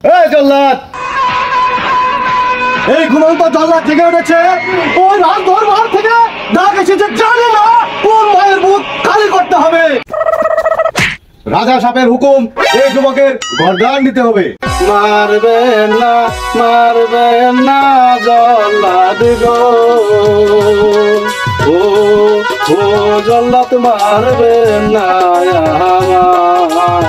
এই জল্লাদ, এই ঘুমন্ত জল্লাদ থেকে উঠেছে, ওই রাত দরবার থেকে ডাক এসেছে, জানে না কোন মায়ের বুক খালি করতে হবে। রাজা সাহেবের হুকুম, এই যুবকের গর্দান দিতে হবে। মারবেন না জল্লাদ গো, ও ও জল্লাদ মারবেন না আমার।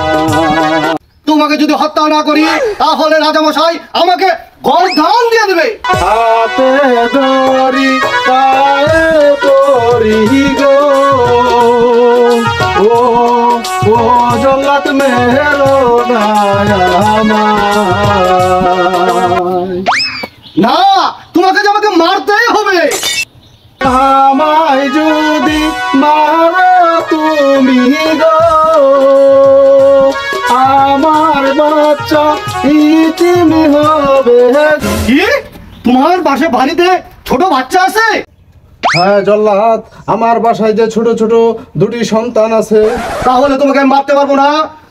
তোমাকে যদি হত্যা না করি তাহলে রাজামশাই আমাকে গর্দান দিয়ে দেবে। হাতে ধরি পায়ে পড়ি গো, ও ও জল্লাদ মেরো না আমায়। না, তোমাকে যে আমাকে মারতেই হবে। আমায় যদি মারো তুমি গো, আমার বাচ্চা ইতিম হবে। কি, তোমার বাড়িতে ছোট বাচ্চা আছে? হ্যাঁ জল্লাদ, আমার বাসায় যে ছোট ছোট দুটি সন্তান আছে। তাহলে তোমাকে আমি মারতে পারবো না।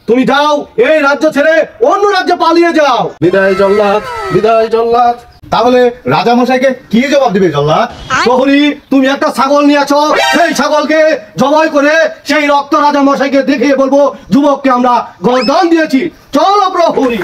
তুমি যাও, এই রাজ্য ছেড়ে অন্য রাজ্যে পালিয়ে যাও। বিদায় জল্লাদ, বিদায় জল্লাদ। তাহলে রাজামশাইকে কি জবাব দিবে জল্লাদ? প্রহরী, তুমি একটা ছাগল নিয়েছো, সেই ছাগলকে জবাই করে সেই রক্ত রাজামশাইকে দেখিয়ে বলবো যুবককে আমরা গর্দান দিয়েছি। চলো প্রহরী।